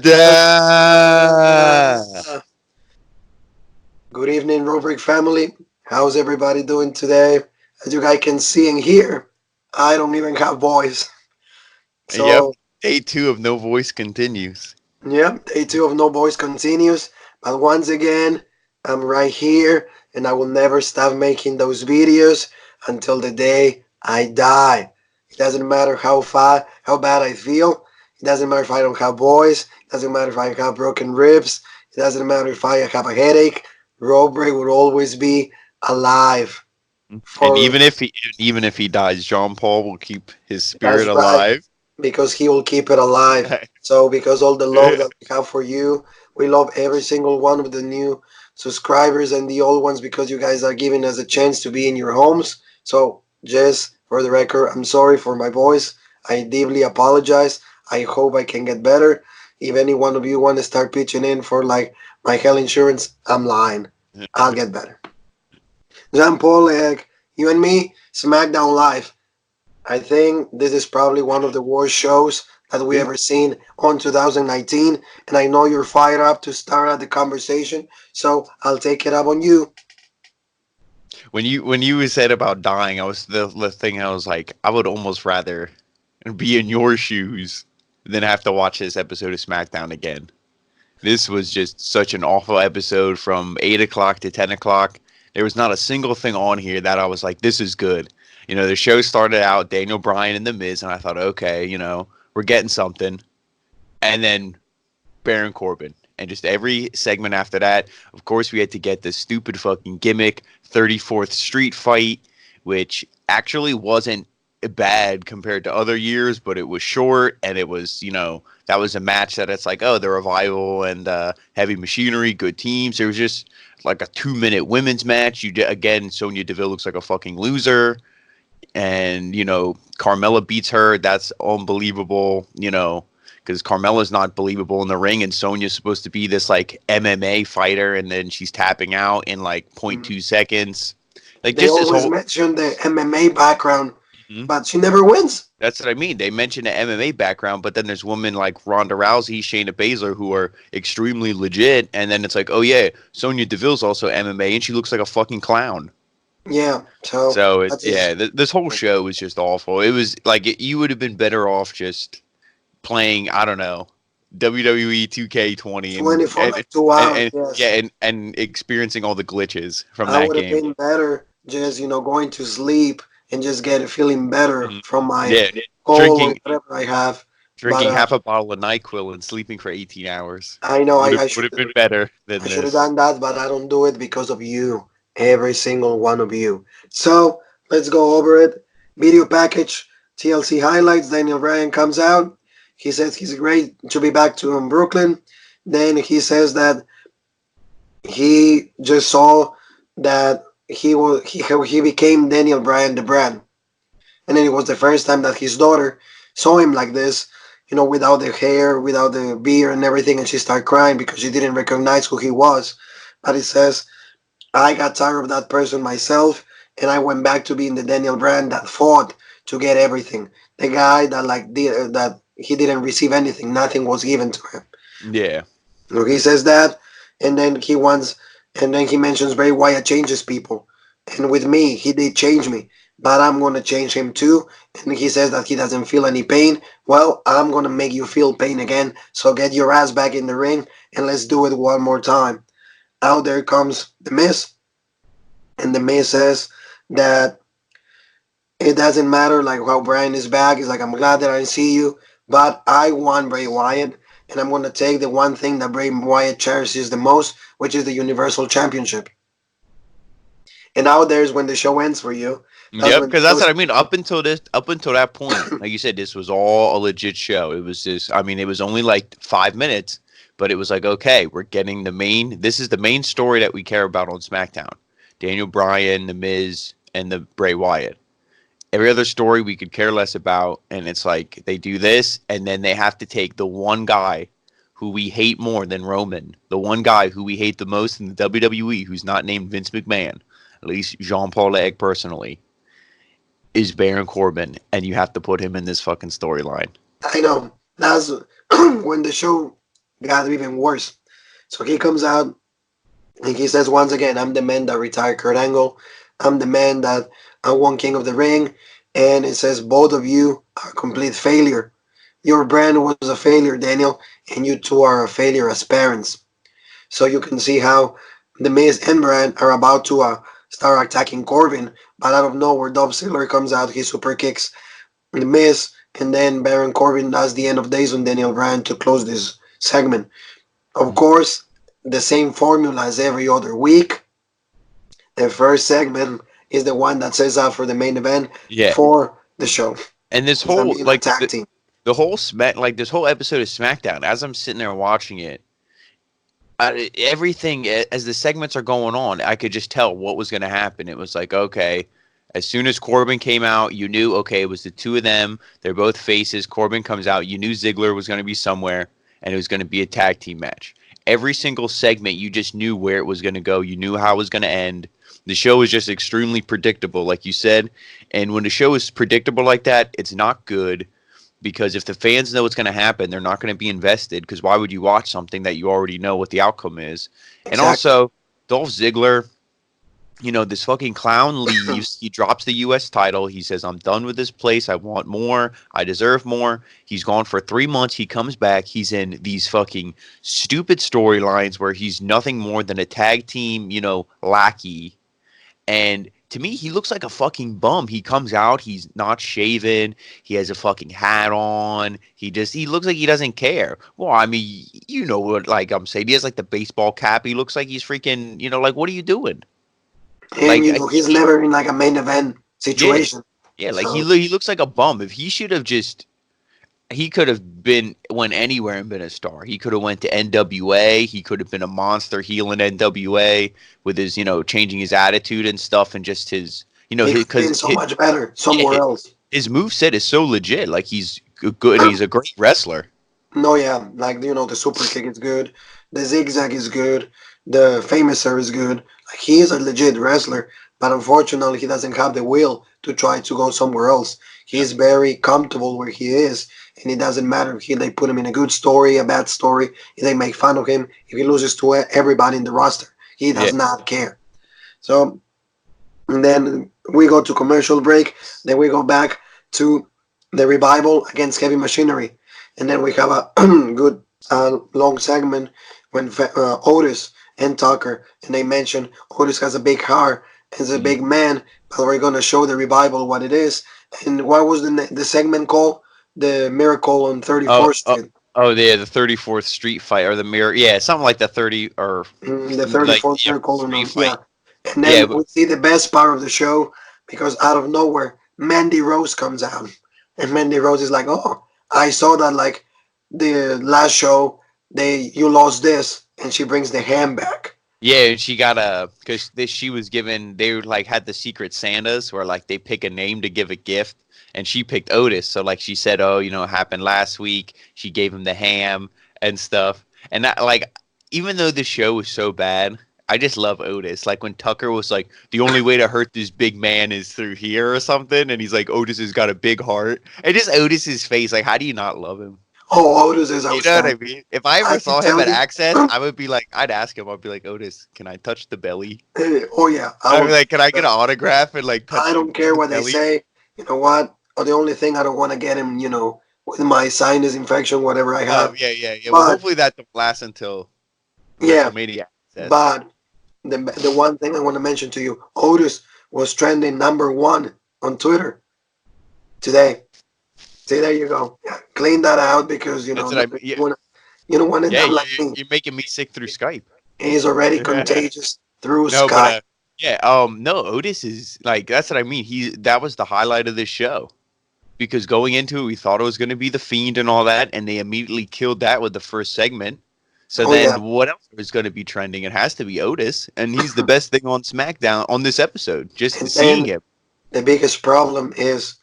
Good evening, Rubric family. How's everybody doing today? As you guys can see and hear, I don't even have voice. Yep. So, Day 2 of No Voice continues. yeah, day 2 of No Voice continues. But once again, I'm right here and I will never stop making those videos until the day I die. It doesn't matter how bad I feel. It doesn't matter if I don't have voice. It doesn't matter if I have broken ribs. It doesn't matter if I have a headache. Robre will always be alive. And For even if he dies, Jean Paul will keep his That's spirit right, alive. because he will keep it alive. So because all the love that we have for you, we love every single one of the new subscribers and the old ones because you guys are giving us a chance to be in your homes. So just for the record, I'm sorry for my voice. I deeply apologize. I hope I can get better. If any one of you want to start pitching in for like my health insurance, I'm lying. I'll get better. Jean Paul, you and me, Smackdown Live. I think this is probably one of the worst shows that we ever seen on 2019, and I know you're fired up to start out the conversation, so I'll take it up on you. When you said about dying, I was the thing I was like, I would almost rather be in your shoes than have to watch this episode of SmackDown again. This was just such an awful episode from 8 o'clock to 10 o'clock. There was not a single thing on here that I was like, this is good. The show started out Daniel Bryan and The Miz, and I thought, okay, we're getting something. And then Baron Corbin. And just every segment after that, of course, we had to get this stupid fucking gimmick 34th Street fight, which actually wasn't bad compared to other years, but it was short and it was, that was a match that it's like, oh, the Revival and Heavy Machinery, good teams. There was just like a 2-minute women's match. Again, Sonya Deville looks like a fucking loser. And, Carmella beats her. That's unbelievable, because Carmella's not believable in the ring, and Sonya's supposed to be this like MMA fighter, and then she's tapping out in like zero point Mm. 0.2 seconds. Like They just this always whole. mention the MMA background, Mhm. but she never wins. That's what I mean. They mention the MMA background, but then there's women like Ronda Rousey, Shayna Baszler, who are extremely legit, and then it's like, oh yeah, Sonya Deville's also MMA, and she looks like a fucking clown. Yeah, so So that's yeah, just this whole show was just awful. It was like you would have been better off just playing, I don't know, WWE 2K20 and 24 and like 2 hours. and Yes, yeah, and experiencing all the glitches from I that would have game. been better just going to sleep and just get feeling better Mhm. from my Yeah, cold or drinking whatever I have. But drinking half a bottle of NyQuil and sleeping for 18 hours I know would have I would should have been better I than should have this. done that, but I don't do it because of you. Every single one of you. So let's go over it. Video package, TLC highlights. Daniel Bryan comes out. He says he's great to be back to Brooklyn. Then he says that he just saw that he became Daniel Bryan the brand, and then it was the first time that his daughter saw him like this, without the hair, without the beard and everything, and she started crying because she didn't recognize who he was. But he says, I got tired of that person myself, and I went back to being the Daniel Bryan that fought to get everything. The guy that that he didn't receive anything, nothing was given to him. Yeah. So he says that, and then he mentions Bray Wyatt changes people, and with me, he did change me, but I'm gonna change him too. And he says that he doesn't feel any pain. Well, I'm gonna make you feel pain again. So get your ass back in the ring and let's do it one more time. Out there comes the Miz, and the Miz says that it doesn't matter like how Brian is back. He's like, I'm glad that I see you, but I want Bray Wyatt, and I'm gonna take the one thing that Bray Wyatt cherishes the most, which is the Universal Championship. And out there's when the show ends for you. That's Yep, when the because that's show. what I mean. Up until that point, like you said, this was all a legit show. It was just, I mean, it was only like 5 minutes, but it was like, okay, we're getting the main. This is the main story that we care about on SmackDown. Daniel Bryan, The Miz, and the Bray Wyatt. Every other story we could care less about, and it's like they do this, and then they have to take the one guy who we hate more than Roman, the one guy who we hate the most in the WWE, who's not named Vince McMahon, at least Jean Paul Egg personally, is Baron Corbin, and you have to put him in this fucking storyline. I know that's when the show got even worse. So he comes out and he says once again, I'm the man that retired Kurt Angle. I'm the man that I won King of the Ring. And it says both of you are a complete failure. Your brand was a failure, Daniel, and you two are a failure as parents. So you can see how the Miz and Brand are about to start attacking Corbin, but out of nowhere, Dolph Ziggler comes out, he super kicks the Miz, and then Baron Corbin does the end of days on Daniel Bryan to close this segment. Of course, the same formula as every other week. The first segment is the one that sets up for the main event Yeah, for the show. and this It's gonna whole be an like attack team. the whole this whole episode of SmackDown. As I'm sitting there watching it, everything as the segments are going on, I could just tell what was going to happen. It was like, okay, as soon as Corbin came out, you knew, okay, it was the two of them. They're both faces. Corbin comes out. You knew Ziggler was going to be somewhere, and it was going to be a tag team match. Every single segment, you just knew where it was going to go. You knew how it was going to end. The show was just extremely predictable, like you said. And when the show is predictable like that, it's not good because if the fans know what's going to happen, they're not going to be invested. Because why would you watch something that you already know what the outcome is? And Exactly. also, Dolph Ziggler, this fucking clown leaves. He drops the U.S. title. He says, I'm done with this place. I want more. I deserve more. He's gone for 3 months. He comes back. He's in these fucking stupid storylines where he's nothing more than a tag team, lackey. And to me, he looks like a fucking bum. He comes out, he's not shaven, he has a fucking hat on. He looks like he doesn't care. Well, I mean, you know what like I'm saying. He has like the baseball cap. He looks like he's freaking, like what are you doing? And Like he's never in like a main event yeah. situation. Yeah, like So he looks like a bum. If he should have just he could have went anywhere and been a star. He could have went to NWA. He could have been a monster heel in NWA with his, changing his attitude and stuff and just his, he could have because been so much better somewhere yeah, else. his move set is so legit. Like he's good and he's a great wrestler. No, yeah, like the super kick is good, the zigzag is good, the famouser is good. Like he is a legit wrestler, but unfortunately he doesn't have the will to try to go somewhere else. He's very comfortable where he is, and it doesn't matter if they put him in a good story, a bad story, if they make fun of him, if he loses to everybody in the roster, he Yeah. does not care. So and then we go to commercial break. Then we go back to the revival against heavy machinery, and then we have a good long segment when Otis and Tucker, and they mention Otis has a big heart and is a Mhm. big man, but we're gonna show the revival what it is. And what was the segment called? The Miracle on Oh, 34th oh, Street. oh, yeah, the 34th Street fight or the mirror. Yeah, something like the 30 or The like 34th yeah, Miracle, street yeah. fight. And Yeah, then but we see the best part of the show because out of nowhere, Mandy Rose comes out. And Mandy Rose is like, oh, I saw that like the last show, you lost this. And she brings the hand back. yeah, and she got because she was given they were, like had the secret Santas where like they pick a name to give a gift, and she picked Otis. So like she said, oh, it happened last week. She gave him the ham and stuff, and that like even though the show was so bad, I just love Otis. Like when Tucker was like, the only way to hurt this big man is through here or something, and he's like, Otis has got a big heart, and just Otis's face, like how do you not love him? Oh, Otis is You know what I outstanding. mean? If I ever I can saw him tell at you. Access, I would be like, I'd ask him. I'd be like, Otis, can I touch the belly? Oh, yeah, I I'd be will. like, can I get an autograph and like I touch don't care the what they belly? say. You know what? Or the only thing I don't want to get him, with my sinus infection, whatever I Oh have. yeah, yeah, yeah. Well, But, hopefully that don't last until yeah, WrestleMania Access. but the one thing I want to mention to you, Otis was trending #1 on Twitter today. See, there you go. Yeah, clean that out because That's what I mean. Yeah, you don't want to end yeah. up like me. You're making me sick through Skype. He's already contagious through No, but Skype. yeah. No. Otis is like that's what I mean. That was the highlight of this show because going into it, we thought it was going to be the Fiend and all that, and they immediately killed that with the first segment. So Oh yeah, then, what else is going to be trending? It has to be Otis, and he's the best thing on SmackDown on this episode. Just and seeing then him. the biggest problem is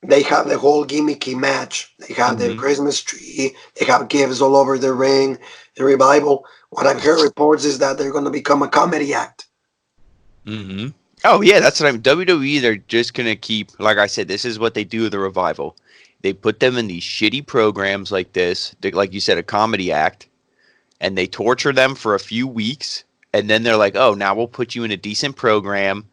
they have the whole gimmicky match. They have the Hmm. Christmas tree. They have gifts all over the ring. The revival. What I've heard reports is that they're going to become a comedy act. Hmm. Oh yeah, that's what I'm. WWE, they're just gonna keep. Like I said, this is what they do with the revival. They put them in these shitty programs like this, like you said, a comedy act, and they torture them for a few weeks, and then they're like, "Oh, now we'll put you in a decent program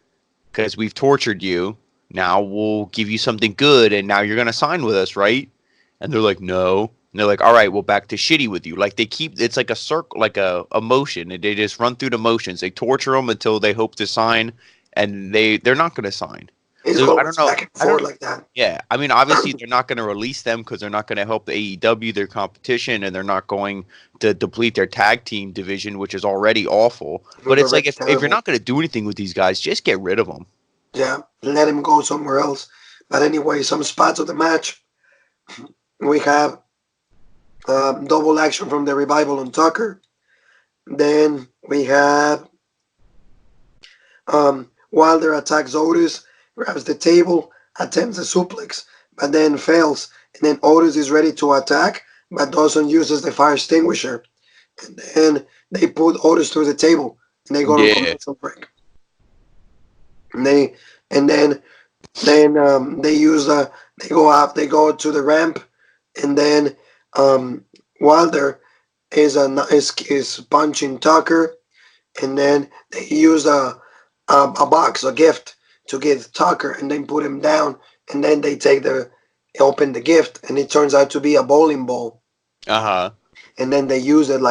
because we've tortured you. Now we'll give you something good, and now you're gonna sign with us, right?" And they're like, "No." And they're like, "All right, well, back to shitty with you." Like they keep it's like a circle, like a motion, and they just run through the motions. They torture them until they hope to sign, and they're not gonna sign. It's So I don't always know. back and I don't. forth like that. Yeah, I mean, obviously they're not going to release them because they're not going to help the AEW, their competition, and they're not going to deplete their tag team division, which is already awful. It But was it's already like if you're terrible. not going to do anything with these guys, just get rid of them. Yeah, let him go somewhere else. But anyway, some spots of the match. We have double action from the Revival on Tucker. Then we have Wilder attacks Otis, grabs the table, attempts a suplex, but then fails. And then Otis is ready to attack, but Dawson uses the fire extinguisher. And then they put Otis through the table, and they go on Yeah, commercial break. And then they use they go to the ramp, and then Wilder is punching Tucker, and then they use a box, a gift to give Tucker, and then put him down, and then they open the gift, and it turns out to be a bowling ball, uh-huh. and then they use it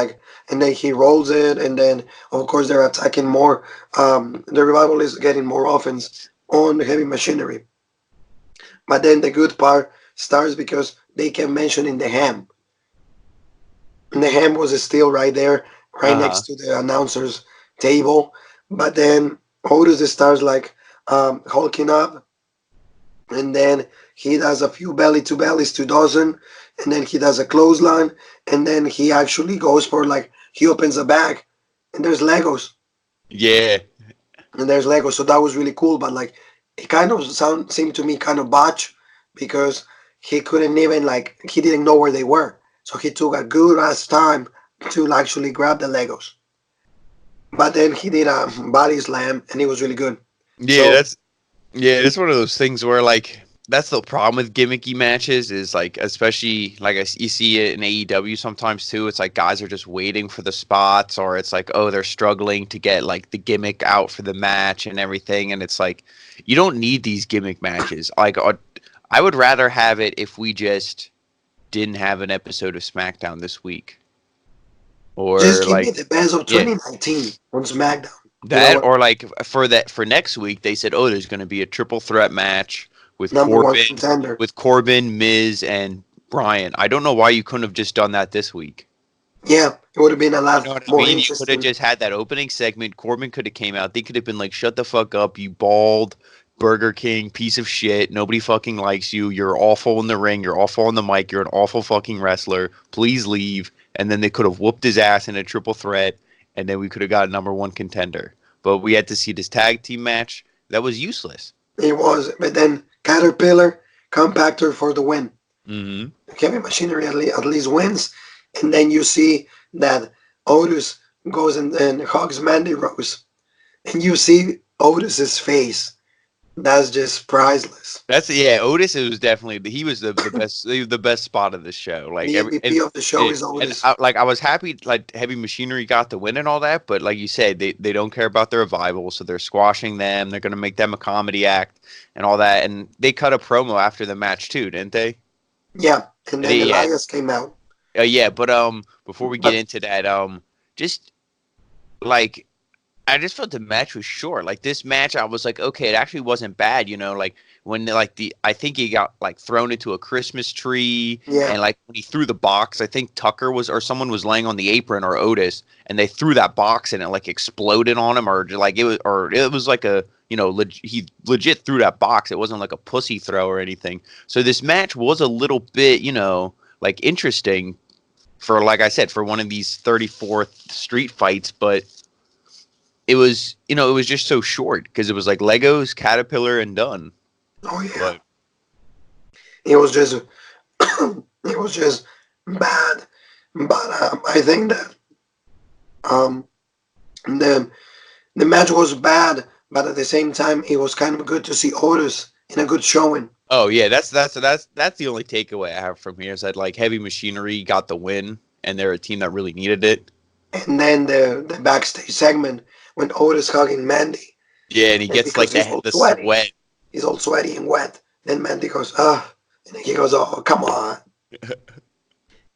and then he rolls it, and then of course they're attacking more. The Revival is getting more offense on the heavy machinery, but then the good part starts because they kept mentioning the ham, and the ham was still right there, right Uh-huh. next to the announcer's table, but then Otis starts hulking up, and then he does a few belly to bellies to Dawson, and then he does a clothesline, and then he actually goes for he opens a bag, and there's Legos, Yeah. so that was really cool. But it kind of seemed to me kind of botch because he couldn't even he didn't know where they were, so he took a good ass time to actually grab the Legos. But then he did a body slam, and it was really good. Yeah, So it's one of those things where that's the problem with gimmicky matches is especially you see it in AEW sometimes too. It's like guys are just waiting for the spots, or it's like, oh, they're struggling to get the gimmick out for the match and everything, and it's like you don't need these gimmick matches. I would rather have it if we just didn't have an episode of SmackDown this week, just or give me the best of yeah, 2019 on SmackDown. You know that, what? or for next week, they said, oh, there's going to be a triple threat match with Number one contender. Corbin, Miz, and Bryan. I don't know why you couldn't have just done that this week. Yeah, it would have been a You lot know what I more mean? You could have interesting. just had that opening segment. Corbin could have came out. They could have been like, "Shut the fuck up, you bald Burger King piece of shit. Nobody fucking likes you. You're awful in the ring. You're awful on the mic. You're an awful fucking wrestler. Please leave." And then they could have whooped his ass in a triple threat, and then we could have got a number one contender. But we had to see this tag team match. That was useless. It was, but then Caterpillar, Compactor for the win. Mm-hmm. Heavy Machinery at least wins, and then you see that Otis goes and hugs Mandy Rose, and you see Otis's face. That's just priceless. That's Otis. It was definitely he was the best the best spot of the show. Like The every MVP of the show is and Otis. I was happy Heavy Machinery got the win and all that, but like you said, they don't care about the revival, so they're squashing them. They're gonna make them a comedy act and all that, and they cut a promo after the match too, didn't they? Yeah, and then They Elias came out. yeah, but before we get But into that just like I just felt the match was short. Like this match, I was like, okay, it actually wasn't bad. Like when I think he got thrown into a Christmas tree, yeah, and when he threw the box, I think Tucker was or someone was laying on the apron or Otis, and they threw that box and it exploded on him, or it was like a he legit threw that box. It wasn't like a pussy throw or anything. So this match was a little bit interesting for like I said for one of these 34th Street fights, but it was just so short because it was like Legos, Caterpillar, and done. oh yeah, But it was just it was just bad. But I think that um, the the match was bad, but at the same time, it was kind of good to see Otis in a good showing. Oh yeah, that's the only takeaway I have from here is that like Heavy Machinery got the win, and they're a team that really needed it. And then the backstage segment when Otis hugging Mandy, Yeah, and he and gets because like he's all the sweaty, sweat. he's all sweaty and wet. Then Mandy goes, ah, and then he goes, oh, come on.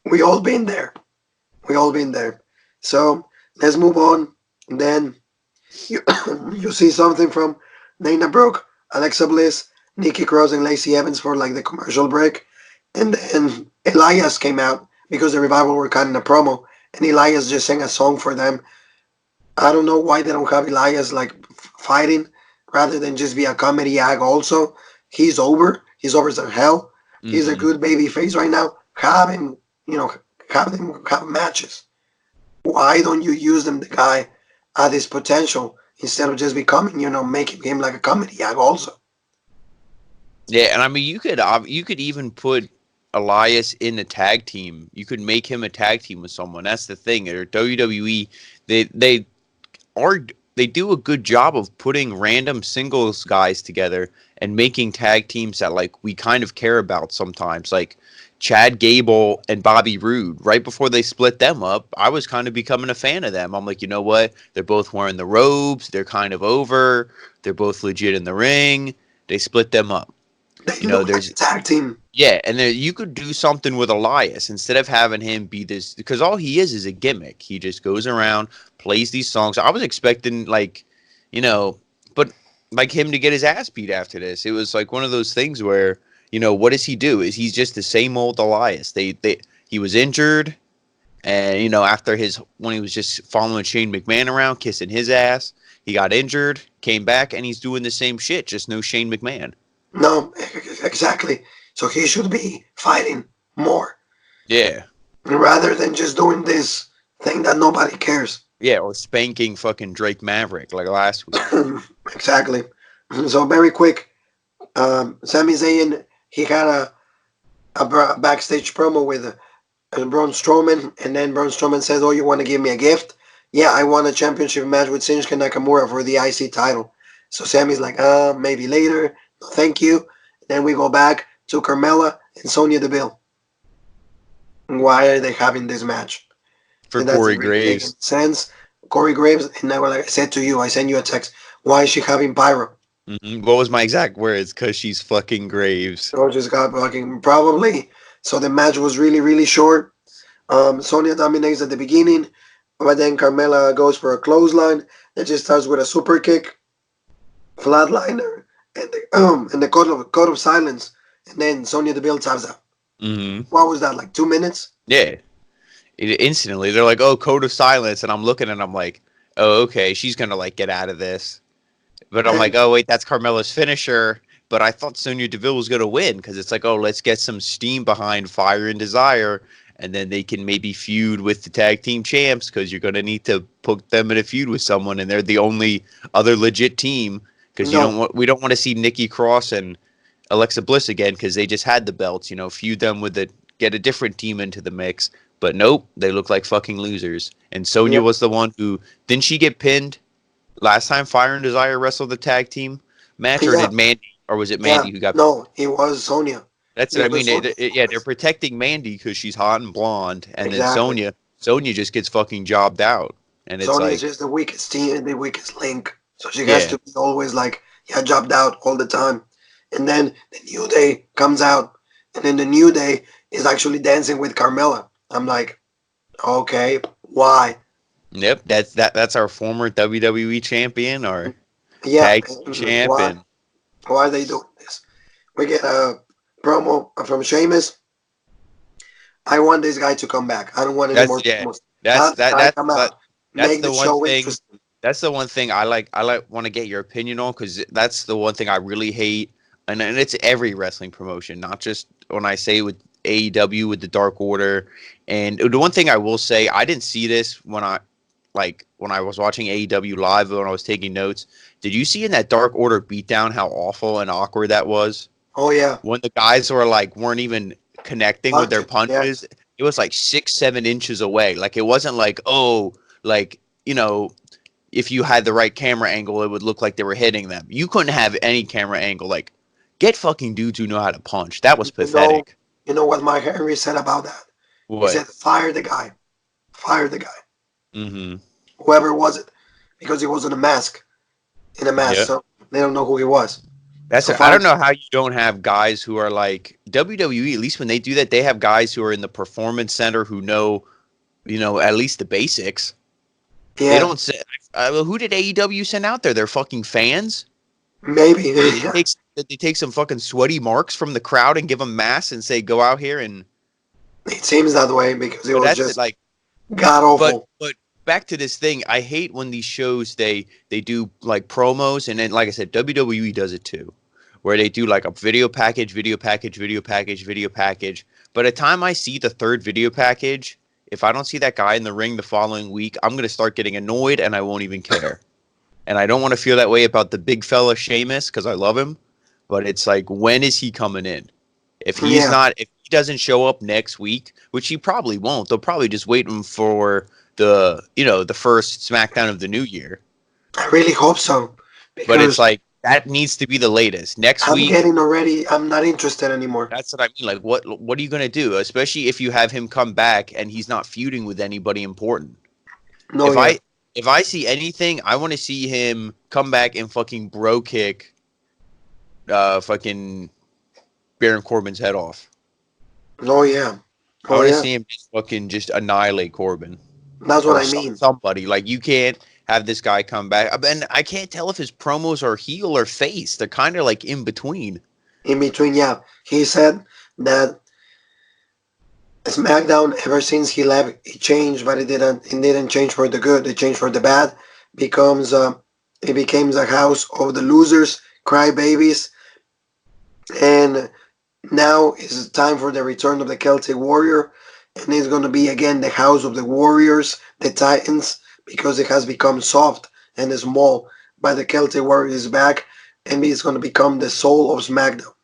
We all been there. We all been there. So let's move on. And then you you see something from Dana Brooke, Alexa Bliss, Nikki Cross, and Lacey Evans for like the commercial break. And then Elias came out because the revival were cutting a promo, and Elias just sang a song for them. I don't know why they don't have Elias like fighting rather than just be a comedy act. Also, he's over. He's over as hell. He's a Hmm. good baby face right now. Have him, you know, have him have matches. Why don't you use them, the guy, at his potential instead of just becoming, making him like a comedy act also? Yeah, and I mean you could even put Elias in a tag team. You could make him a tag team with someone. That's the thing. Or WWE, they are they do a good job of putting random singles guys together and making tag teams that like we kind of care about sometimes. Like Chad Gable and Bobby Roode. Right before they split them up, I was kind of becoming a fan of them. I'm like, you know what? They're both wearing the robes. They're kind of over. They're both legit in the ring. They split them up. They You know, look like a there's tag team. yeah, and then you could do something with Elias instead of having him be this because all he is a gimmick. He just goes around, plays these songs. I was expecting like, you know, but like him to get his ass beat after this. It was like one of those things where, what does he do? Is he's just the same old Elias. They he was injured and after his when he was just following Shane McMahon around, kissing his ass, he got injured, came back and he's doing the same shit, just no Shane McMahon. No, exactly. So he should be fighting more Yeah. rather than just doing this thing that nobody cares. Yeah, or spanking fucking Drake Maverick like last week. Exactly. So very quick, Sami Zayn, he had a backstage promo with Braun Strowman, and then Braun Strowman says, "Oh, you want to give me a gift? Yeah, I won a championship match with Shinsuke Nakamura for the IC title." So Sammy's like, maybe later. No, thank you. Then we go back to Carmella and Sonya Deville. Why are they having this match? For It doesn't Corey really make any Graves. sense. Corey Graves, and now like I said to you, I sent you a text. Why is she having pyro? What was my exact words? Because she's fucking Graves. So just got fucking probably. So the match was really, really short. Sonya dominates at the beginning, but then Carmella goes for a clothesline. It just starts with a super kick, flatliner, and the code of silence, and then Sonya Deville taps out. Hmm. What was that, like 2 minutes? Yeah. Instantly, they're like, "Oh, code of silence," and I'm looking and I'm like, "Oh, okay, she's gonna like get out of this." But I'm like, And "Oh, wait, that's Carmella's finisher." But I thought Sonya Deville was gonna win because it's like, "Oh, let's get some steam behind Fire and Desire." And then they can maybe feud with the tag team champs because you're gonna need to put them in a feud with someone, and they're the only other legit team because no, we don't want to see Nikki Cross and Alexa Bliss again because they just had the belts. Feud them with get a different team into the mix. But nope, they look like fucking losers. And Sonya yep, was the one who didn't she get pinned last time Fire and Desire wrestled the tag team match, or yeah, did Mandy, or was it yeah, Mandy who got? no, it was Sonya. That's what It I was mean. Sonya. Yeah, they're protecting Mandy because she's hot and blonde, and then Exactly. Sonya just gets fucking jobbed out, and it's Sonya is like, just the weakest team and the weakest link. So she has yeah, to be always like, yeah, jobbed out all the time. And then the New Day comes out, and then the New Day is actually dancing with Carmella. I'm like, okay, why? yep, that's our former WWE champion, our Yeah, tag team champ, why? and Why are they doing this? We get a promo from Sheamus. I want this guy to come back. I don't want any that's more yeah, promos. that's Have the that guy that, come that out. that's Make the the one show thing. interesting. That's the one thing I want to get your opinion on because that's the one thing I really hate, and it's every wrestling promotion, not just when I say with AEW with the Dark Order. And the one thing I will say, I didn't see this when I was watching AEW live when I was taking notes. Did you see in that Dark Order beatdown how awful and awkward that was? Oh yeah, When the guys were like weren't even connecting with their punching. Yeah, punches, it was like 6, 7 inches away. Like it wasn't like like you know if you had the right camera angle, it would look like they were hitting them. You couldn't have any camera angle. Like Get fucking dudes who know how to punch. That was You know, pathetic. you know what Mark Henry said about that? He What? said, "Fire the guy, fire the guy, Mm-hmm. whoever was it, because he was in a mask, Yeah. so they don't know who he was. That's So I fire, don't know how you don't have guys who are like WWE. At least when they do that, they have guys who are in the performance center who know, at least the basics. They yeah, don't say. Who did AEW send out there? They're fucking fans. maybe, yeah. Did they take some fucking sweaty marks from the crowd and give them masks and say go out here and. It seems that way because it But was that's it. just Like, god but awful. but back to this thing. I hate when these shows they do like promos and then like I said, WWE does it too, where they do like a video package, video package, video package, video package. By the time I see the third video package, if I don't see that guy in the ring the following week, I'm gonna start getting annoyed and I won't even care. And I don't want to feel that way about the big fella Sheamus because I love him, but it's like when is he coming in? Yeah, If he doesn't show up next week, which he probably won't, they'll probably just wait him for the first SmackDown of the new year. I really hope so But it's because like that needs to be the latest. Next I'm week, getting already. I'm not interested anymore. that's what I mean. Like what are you gonna do? Especially if you have him come back and he's not feuding with anybody important. No, If yeah, I if I see anything, I want to see him come back and fucking bro kick fucking Baron Corbin's head off. no, yeah, I oh want to yeah. see him just fucking just annihilate Corbin. That's what Or I mean. somebody. Like you can't have this guy come back. And I can't tell if his promos are heel or face. They're kind of like in between. In between, yeah, he said that SmackDown ever since he left, it changed, but it didn't. It didn't change for the good. It changed for the bad. Becomes it became the house of the losers, crybabies, and now it's time for the return of the Celtic Warrior, and it's going to be again the house of the Warriors, the Titans, because it has become soft and small. But the Celtic Warrior is back, and he's going to become the soul of SmackDown.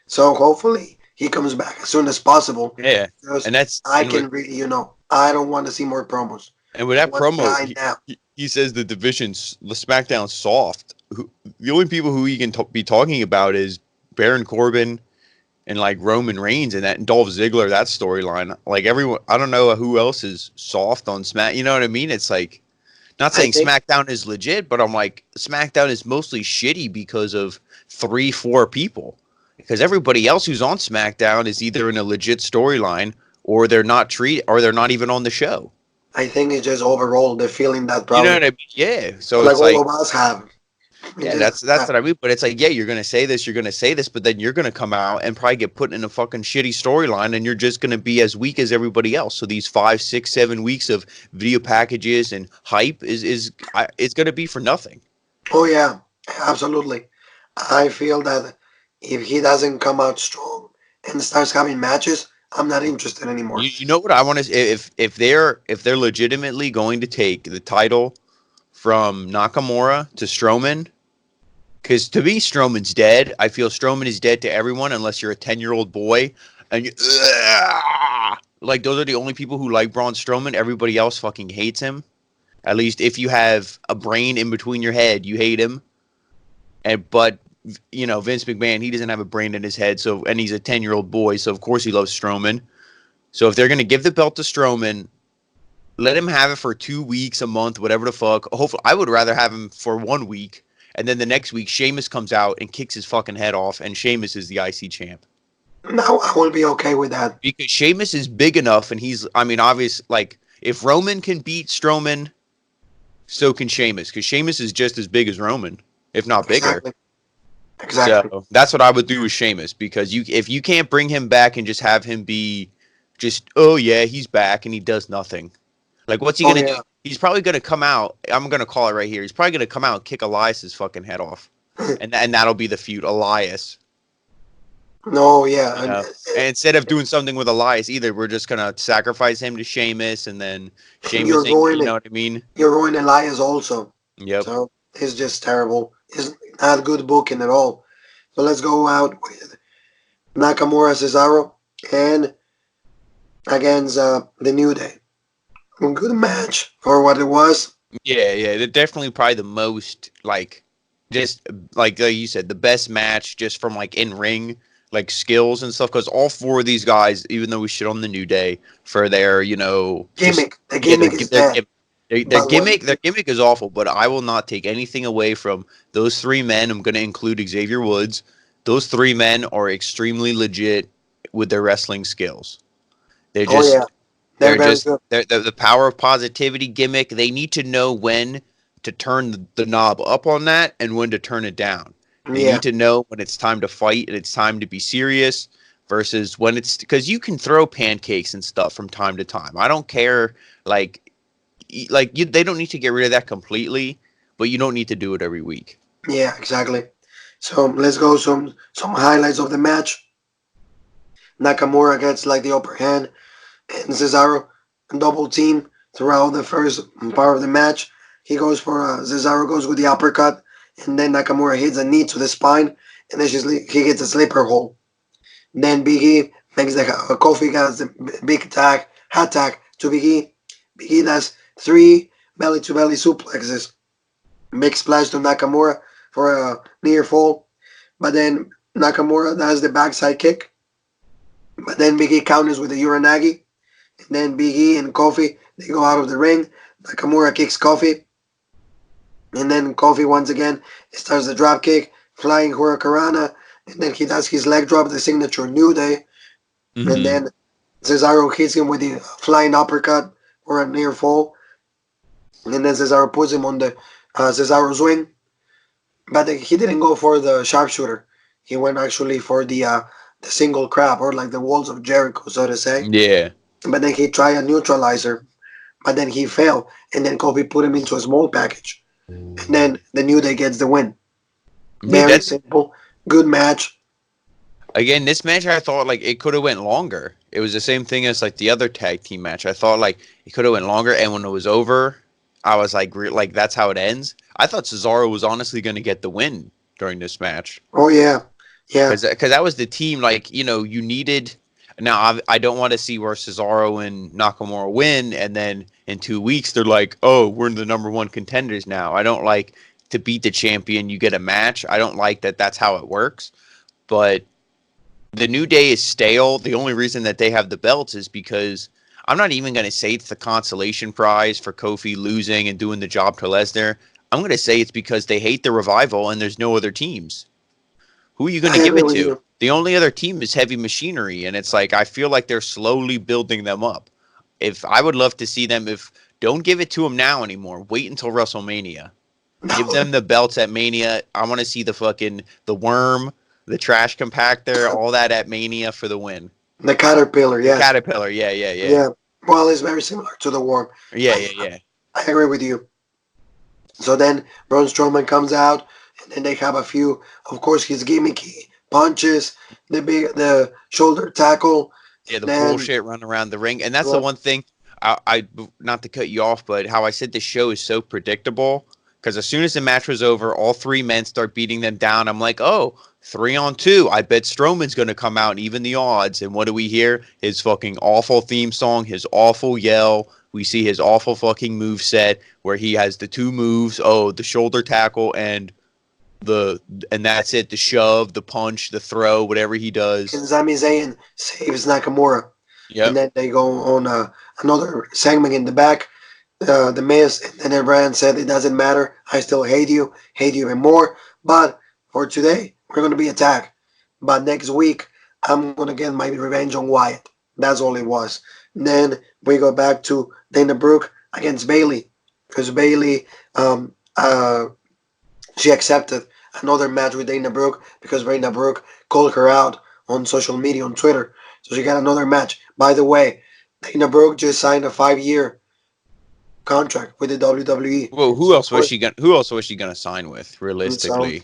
So hopefully he comes back as soon as possible, Yeah. because And that's I and with can really, I don't want to see more promos. and with I that want the promo, guy now. he says the SmackDown soft. The only people who he can be talking about is Baron Corbin and like Roman Reigns and that and Dolph Ziggler, that storyline. Like everyone, I don't know who else is soft on Smack. You know what I mean? It's like not I saying think SmackDown is legit, but I'm like SmackDown is mostly shitty because of 3-4 people. Because everybody else who's on SmackDown is either in a legit storyline or they're not even on the show. I think it's just overall the feeling that You know probably what I mean? Yeah. So like it's all like of us have. It's yeah, just that's what I mean. But it's like, yeah, you're gonna say this, but then you're gonna come out and probably get put in a fucking shitty storyline, and you're just gonna be as weak as everybody else. So these 5, 6, 7 weeks of video packages and hype it's gonna be for nothing. oh yeah, absolutely. I feel that if he doesn't come out strong and starts having matches, I'm not interested anymore. You know what I want to if they're legitimately going to take the title from Nakamura to Strowman. Because to me, Strowman's dead. I feel Strowman is dead to everyone unless you're a 10-year-old boy. And like, those are the only people who like Braun Strowman. Everybody else fucking hates him. At least if you have a brain in between your head, you hate him. But Vince McMahon, he doesn't have a brain in his head. And he's a 10-year-old boy. So, of course, he loves Strowman. So, if they're going to give the belt to Strowman, let him have it for 2 weeks, a month, whatever the fuck. Hopefully, I would rather have him for 1 week. And then the next week, Sheamus comes out and kicks his fucking head off, and Sheamus is the IC champ. Now I will be okay with that. Because Sheamus is big enough, and obvious, like, if Roman can beat Strowman, so can Sheamus. Because Sheamus is just as big as Roman, if not bigger. Exactly. Exactly. So that's what I would do with Sheamus. Because if you can't bring him back and just have him be just, oh yeah, he's back, and he does nothing. Like, what's he Oh going to yeah. do? He's probably going to come out. I'm going to call it right here. He's probably going to come out and kick Elias's fucking head off. And that'll be the feud, Elias. No, yeah. And instead of doing something with Elias either, we're just going to sacrifice him to Sheamus, and then Sheamus, You're you know ruining what I mean? you're ruining Elias also. Yep. So it's just terrible. It's not good booking at all. So let's go out with Nakamura, Cesaro, and against the New Day. A good match for what it was. Yeah. They're definitely probably the most, like, just like you said, the best match just from like in ring like skills and stuff. Because all four of these guys, even though we shit on the New Day for their, just Gimmick. The yeah, gimmick is dead. But when their gimmick is awful. But I will not take anything away from those three men. I'm going to include Xavier Woods. Those three men are extremely legit with their wrestling skills. They're oh yeah, just they're very good. they're the power of positivity gimmick. They need to know when to turn the knob up on that and when to turn it down. They Yeah, need to know when it's time to fight and it's time to be serious versus when it's because you can throw pancakes and stuff from time to time. I don't care. They don't need to get rid of that completely, but you don't need to do it every week. yeah, exactly. So let's go some highlights of the match. Nakamura gets like the upper hand, and Cesaro double team throughout the first part of the match. He goes for Cesaro goes with the uppercut, and then Nakamura hits a knee to the spine, and then he gets a sleeper hold. Then Big E makes the Kofi gets the big hat tag to Big E. Big E does 3 belly to belly suplexes. Big splash to Nakamura for a near fall, but then Nakamura does the backside kick. But then Big E counters with the Uranagi. And then Big E and Kofi, they go out of the ring. Nakamura kicks Kofi. And then Kofi once again starts the drop kick, flying Hurricanrana. And then he does his leg drop, the signature New Day. And Mm-hmm. then Cesaro hits him with the flying uppercut or a near fall. And then Cesaro puts him on the Cesaro's wing. But he didn't go for the sharpshooter. He went actually for the single crab or like the walls of Jericho, so to say. Yeah. But then he tried a neutralizer, but then he failed, and then Kobe put him into a small package, and then the New Day gets the win. Yeah, Very simple, good match. again, this match I thought like it could have went longer. It was the same thing as like the other tag team match. I thought like it could have went longer, and when it was over, I was like that's how it ends. I thought Cesaro was honestly going to get the win during this match Oh yeah, yeah, because that was the team like you needed. Now I don't want to see where Cesaro and Nakamura win, and then in 2 weeks they're like, oh, we're the number one contenders now. I don't like to beat the champion. You get a match. I don't like that. That's how it works, but the New Day is stale. The only reason that they have the belts is because I'm not even going to say it's the consolation prize for Kofi losing and doing the job to Lesnar. I'm going to say it's because they hate the revival and there's no other teams. Who are you going to I give agree it with to? you. The only other team is Heavy Machinery, and it's like I feel like they're slowly building them up. If I would love to see them, if don't give it to them now anymore. Wait until WrestleMania. Give them the belts at Mania. I want to see the worm, the trash compactor, all that at Mania for the win. The Caterpillar, The yes, caterpillar, yeah, yeah, yeah, yeah. Well, it's very similar to the Worm. yeah, I yeah, yeah. I agree with you. So then Braun Strowman comes out, and then they have a few, of course, his gimmicky punches, the shoulder tackle, Yeah, and the then bullshit run around the ring, and that's the well, one thing. I not to cut you off, but how I said this show is so predictable because as soon as the match was over, all three men start beating them down. I'm like, oh, 3-on-2. I bet Strowman's going to come out and even the odds. And what do we hear? His fucking awful theme song, his awful yell. We see his awful fucking move set where he has the two moves. Oh, the shoulder tackle the and that's it. The shove, the punch, the throw, whatever he does. and Sami Zayn saves Nakamura. And Yep. then they go on another segment in the back. The Miz and then Brand said it doesn't matter. I still hate you even more. But for today, we're going to be attacked. But next week, I'm going to get my revenge on Wyatt. That's all it was. And then we go back to Dana Brooke against Bailey because Bailey she accepted another match with Dana Brooke because Dana Brooke called her out on social media on Twitter. So she got another match. By the way, Dana Brooke just signed a 5-year contract with the WWE. Well, So of course, who else was she gonna sign with and so realistically?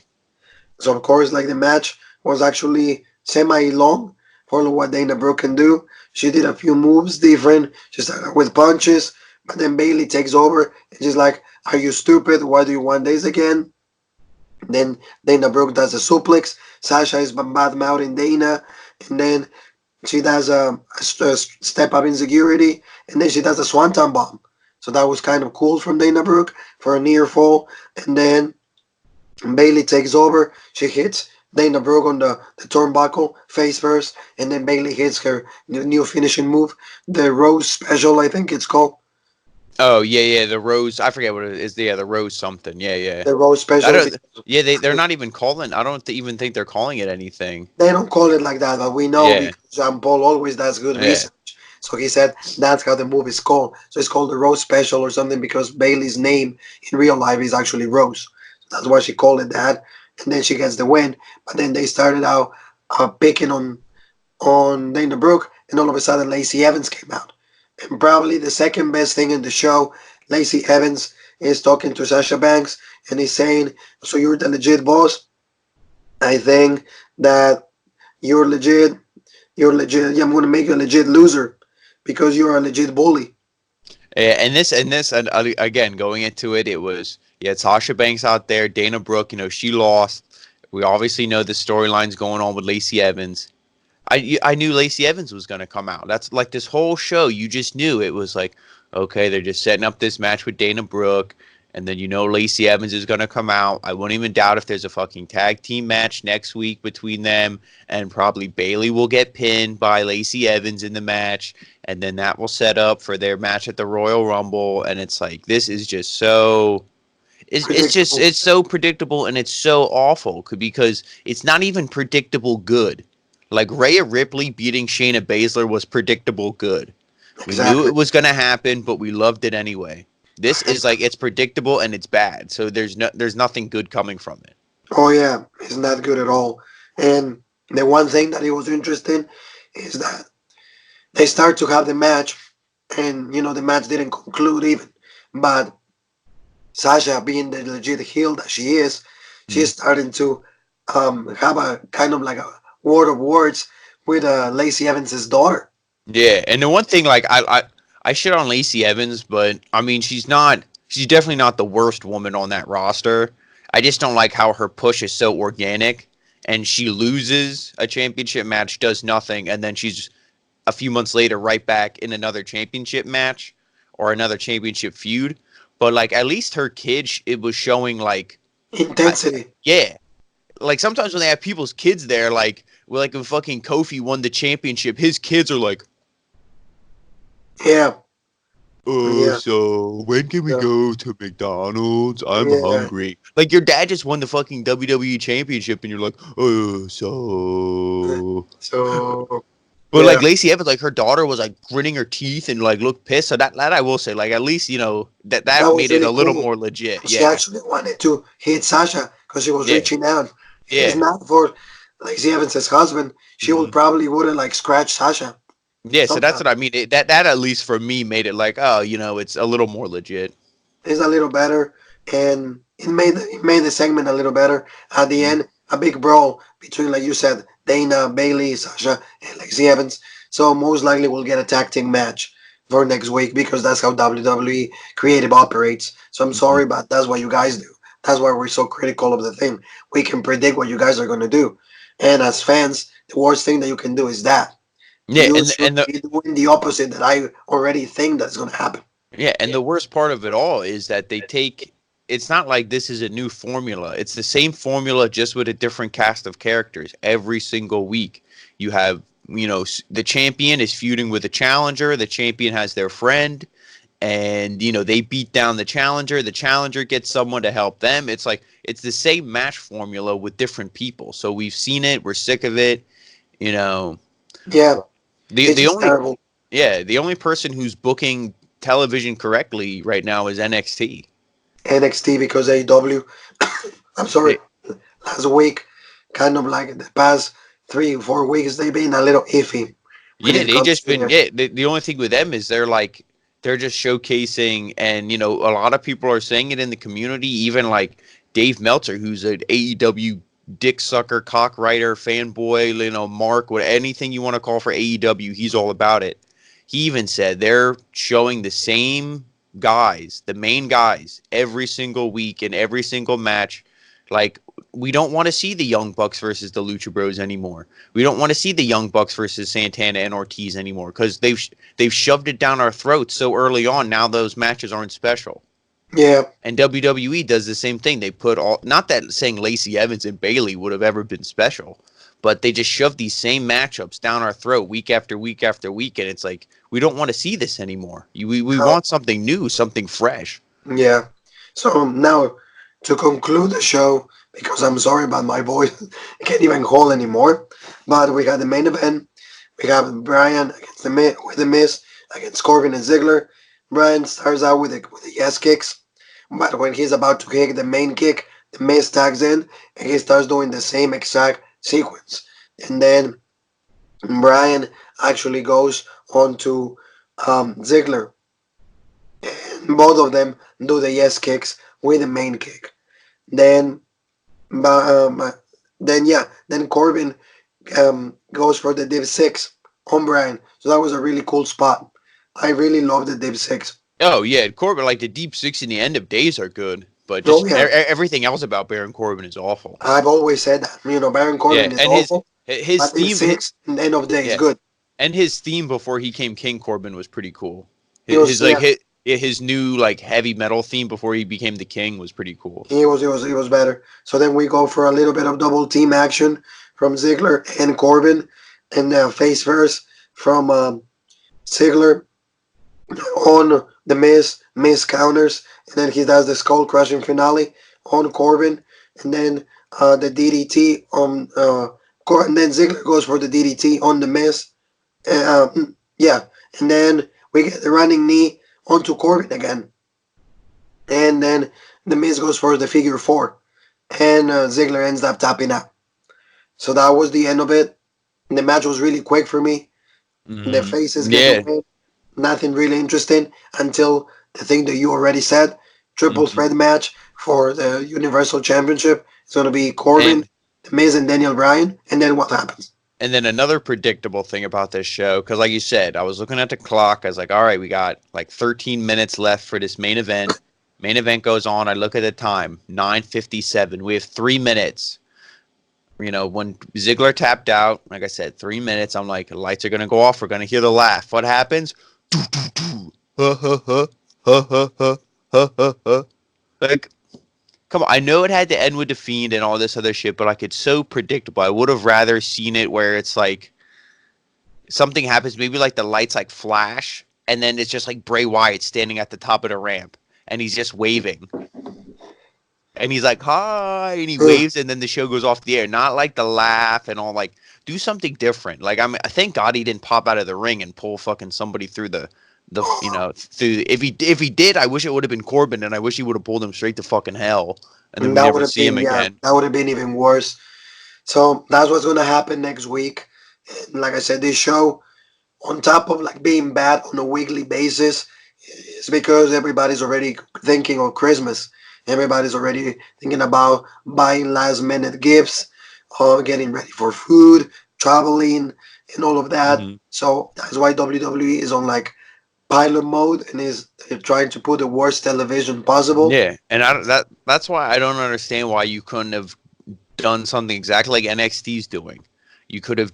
so of course, like the match was actually semi long for what Dana Brooke can do. She did a few moves different. She started with punches, but then Bailey takes over and she's like, "Are you stupid? Why do you want this again?" Then Dana Brooke does a suplex. Sasha is bad mouthing Dana, and then she does a step up in security, and then she does a swanton bomb. So that was kind of cool from Dana Brooke for a near fall, and then Bailey takes over. She hits Dana Brooke on the turnbuckle face first, and then Bailey hits her new finishing move, the Rose Special, I think it's called. Oh yeah, the Rose. I forget what it is. Yeah, the Rose something. Yeah. The Rose I Special. don't. Yeah, they're not even calling. I don't even think they're calling it anything. They don't call it like that, but we know Yeah, because Jean Paul always does good yeah. research. So he said that's how the move is called. So it's called the Rose Special or something because Bailey's name in real life is actually Rose. So that's why she called it that. And then she gets the win. But then they started out picking on Dana Brooke, and all of a sudden Lacey Evans came out. And probably the second best thing in the show, Lacey Evans is talking to Sasha Banks and he's saying, "So you're the legit boss? I think that you're legit. You're legit. Yeah, I'm going to make you a legit loser because you're a legit bully." Yeah, and again, going into it, it was Sasha Banks out there, Dana Brooke. She lost. We obviously know the storylines going on with Lacey Evans. I knew Lacey Evans was going to come out. That's like this whole show. You just knew it was like, okay, they're just setting up this match with Dana Brooke, and then Lacey Evans is going to come out. I wouldn't even doubt if there's a fucking tag team match next week between them, and probably Bailey will get pinned by Lacey Evans in the match, and then that will set up for their match at the Royal Rumble. And it's like this is just so. Predictable. It's so predictable and it's so awful because it's not even predictable good. Like Rhea Ripley beating Shayna Baszler was predictable good. We knew Exactly. it was going to happen, but we loved it anyway. This is like it's predictable and it's bad. So there's nothing good coming from it. Oh yeah, it's not good at all. And the one thing that it was interesting is that they start to have the match, and the match didn't conclude even. But Sasha, being the legit heel that she is, she's starting to have a kind of like a war of words with Lacey Evans's daughter. Yeah, and the one thing like I shit on Lacey Evans, but I mean she's definitely not the worst woman on that roster. I just don't like how her push is so organic and she loses a championship match, does nothing, and then she's a few months later right back in another championship match or another championship feud. But like at least her kid, it was showing like, I, Intensity. yeah, like sometimes when they have people's kids there, like when fucking Kofi won the championship, his kids are like, Yeah, oh, yeah, so when can we yeah, go to McDonald's? I'm yeah. hungry. Like your dad just won the fucking WWE championship, and you're like, oh, so. So But yeah, like Lacey Evans, like her daughter was like gritting her teeth and like looked pissed. So that I will say, like at least that that was made it really a little cool. more legit. She Yeah, actually wanted to hit Sasha because she was yeah, reaching out. If it's yeah. not for Lacey Evans's husband, she hmm would probably wouldn't like scratch Sasha Yeah, so that's sometime. what I mean. That at least for me made it like, oh, it's a little more legit. It's a little better, and it made the segment a little better. At the Mm-hmm. end, a big brawl between, like you said, Dana, Bailey, Sasha, and Lacey Evans. So most likely we'll get a tag team match for next week because that's how WWE creative operates. So I'm sorry, but that's what you guys do. That's why we're so critical of the thing. We can predict what you guys are going to do, and as fans, the worst thing that you can do is that Yeah, you and should and the be doing the opposite that I already think that's going to happen. Yeah, and the worst part of it all is that they take it's not like this is a new formula. It's the same formula just with a different cast of characters every single week. You have, the champion is feuding with the challenger, the champion has their friend, and they beat down the challenger gets someone to help them. It's like it's the same match formula with different people. So we've seen it, we're sick of it, you know. Yeah, The it's the just only terrible. Yeah, the only person who's booking television correctly right now is NXT. NXT because AEW. I'm sorry, They, last week, kind of like the past 3 or 4 weeks, they've been a little iffy when yeah, it they comes just to been their. the only thing with them is they're just showcasing and a lot of people are saying it in the community, even like Dave Meltzer, who's an AEW dick sucker, cock writer, fanboy, Mark, what anything you want to call for AEW, he's all about it. He even said they're showing the same guys, the main guys, every single week in every single match. Like we don't want to see the Young Bucks versus the Lucha Bros anymore. We don't want to see the Young Bucks versus Santana and Ortiz anymore because they've shoved it down our throats so early on. Now those matches aren't special. Yeah. And WWE does the same thing. They put all, not that saying Lacey Evans and Bayley would have ever been special, but they just shove these same matchups down our throat week after week after week. And it's like, we don't want to see this anymore. We No. want something new, something fresh. Yeah. So now to conclude the show, because I'm sorry about my voice, I can't even hold anymore. But we got the main event. We got Brian against with the Miz against Corbin and Ziggler. Brian starts out with the yes kicks, but when he's about to kick the main kick, the Miz tags in and he starts doing the same exact sequence. And then Brian actually goes on to Ziggler, and both of them do the yes kicks with the main kick. Then, um, then Corbin goes for the Div 6 on Brian. So that was a really cool spot. I really love the Div 6. Oh, yeah. Corbin, like the Deep Six and the End of Days are good, but Oh, just yeah. everything else about Baron Corbin is awful. I've always said that. Baron Yeah. Corbin is And awful, his but Div theme, 6 and the end of the day is yeah. good. And his theme before he came King Corbin was pretty cool. He was, yeah, His new like heavy metal theme before he became the King was pretty cool. he was better. So then we go for a little bit of double team action from Ziggler and Corbin, and face first from Ziggler on the Miz counters, and then he does the skull crushing finale on Corbin, and then the DDT on and then Ziggler goes for the DDT on the Miz. Yeah, and then we get the running knee onto Corbin again, and then the Miz goes for the figure four, and Ziggler ends up tapping out. So that was the end of it. The match was really quick for me. The faces get the Yeah. win. Nothing really interesting until the thing that you already said. Triple Mhm. threat match for the Universal Championship. It's going to be Corbin, And The Miz, and Daniel Bryan. And then what happens? and then another predictable thing about this show, because like you said, I was looking at the clock. I was like, all right, we got like 13 minutes left for this main event. Main event goes on. I look at the time, 9:57. We have 3 minutes. When Ziggler tapped out, like I said, 3 minutes. I'm like, the lights are gonna go off. We're gonna hear the laugh. What happens? Doo, doo, doo. Ha ha ha ha ha ha ha ha ha. Like, come on. I know it had to end with the Fiend and all this other shit, but like, it's so predictable. I would have rather seen it where it's like something happens, maybe like the lights like flash, and then it's just like Bray Wyatt standing at the top of the ramp, and he's just waving. And he's like, hi, and he Ugh. waves, and then the show goes off the air. Not like the laugh and all, like, do something different. Like, I thank God he didn't pop out of the ring and pull fucking somebody through through. If he did, I wish it would have been Corbin, and I wish he would have pulled him straight to fucking hell, and then And we that would never have see him been, yeah, again. that would have been even worse. So that's what's going to happen next week. And like I said, this show, on top of like being bad on a weekly basis, it's because everybody's already thinking of Christmas. Everybody's already thinking about buying last minute gifts, or getting ready for food, traveling, and all of that. Hmm. So that's why WWE is on like pilot mode and is trying to put the worst television possible. Yeah, and that's why I don't understand why you couldn't have done something exactly like NXT's doing. You could have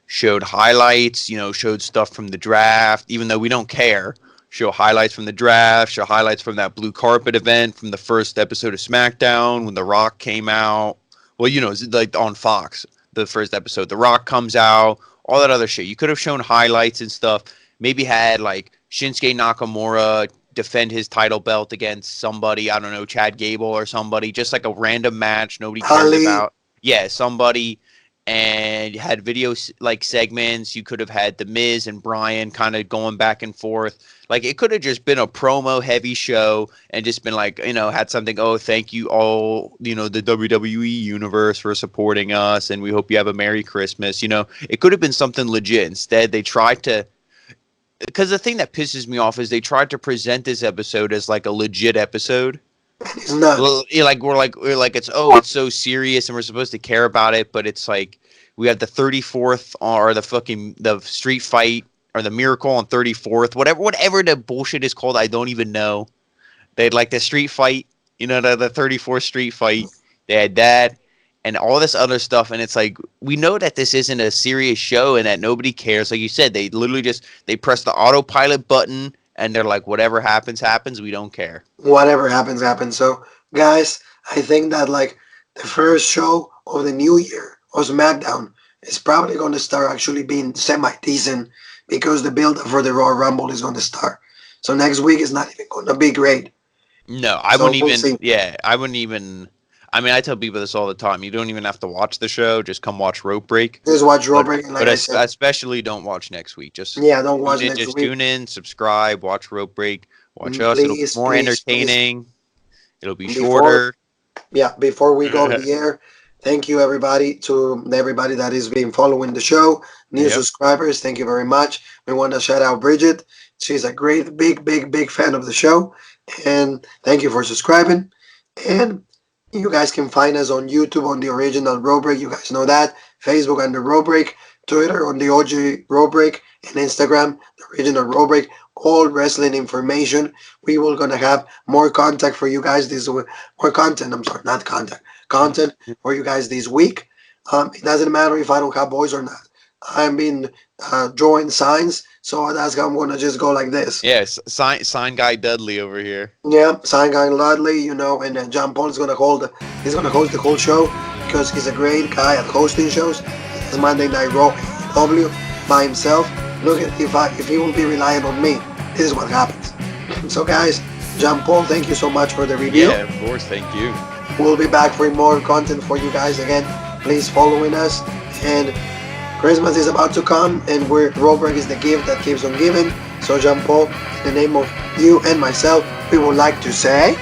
showed highlights, showed stuff from the draft, even though we don't care. Show highlights from the draft, show highlights from that blue carpet event from the first episode of SmackDown when The Rock came out. Well, like on Fox, the first episode, The Rock comes out, all that other shit. You could have shown highlights and stuff. Maybe had like Shinsuke Nakamura defend his title belt against somebody, I don't know, Chad Gable or somebody, just like a random match nobody cares Ali, about. Yeah, somebody, and had video like segments. You could have had the Miz and Brian kind of going back and forth. Like, it could have just been a promo heavy show and just been like, had something. Oh, thank you all, the WWE universe for supporting us, and we hope you have a Merry Christmas. It could have been something legit. Instead, they tried to. Because the thing that pisses me off is they tried to present this episode as like a legit episode. it's not. Well, we're like it's so serious and we're supposed to care about it, but it's like we have the 34th or the street fight or the miracle on 34th, whatever the bullshit is called, I don't even know. They had like the street fight, the 34th street fight. They had that and all this other stuff, and it's like we know that this isn't a serious show and that nobody cares. Like you said, they literally just they press the autopilot button and they're like, whatever happens, happens. We don't care. Whatever happens, happens. So, guys, I think that like the first show of the new year of SmackDown is probably going to start actually being semi decent because the build up for the Royal Rumble is going to start. So next week is not even going to be great. No, I So wouldn't we'll even. see. Yeah, I wouldn't even. I mean, I tell people this all the time. You don't even have to watch the show. Just come watch Rope Break. Just watch Raw But Break, and like but I said, especially don't watch next week. Just yeah, don't watch next week. tune in, subscribe, watch Rope Break, watch us. It'll be Please, more please, please. entertaining. It'll be Before shorter. before we go over the air, thank you everybody to everybody that has been following the show. New Yep. subscribers, thank you very much. We want to shout out Bridget. She's a great, big fan of the show, and thank you for subscribing. And you guys can find us on YouTube on the original Road Break. You guys know that. Facebook on the Road Break, Twitter on the OG Road Break, and Instagram the original Road Break. All wrestling information. We will gonna have more contact for you guys this week. More content. I'm sorry, not contact. Content for you guys this week. It doesn't matter if I don't have voice or not. I'm being drawing signs, so that's how I'm gonna just go like this. Yes, sign guy Dudley over here. Yeah, sign guy Ludley, you know, and John Paul is gonna he's gonna host the whole show because he's a great guy at hosting shows. He does Monday Night Raw, AEW by himself. Look at if he will be relying on me, this is what happens. So guys, John Paul, thank you so much for the review. Yeah, of course. Thank you. We'll be back for more content for you guys again. Please following us, and Christmas is about to come, and Robert is the gift that keeps on giving. So John Paul, in the name of you and myself, we would like to say.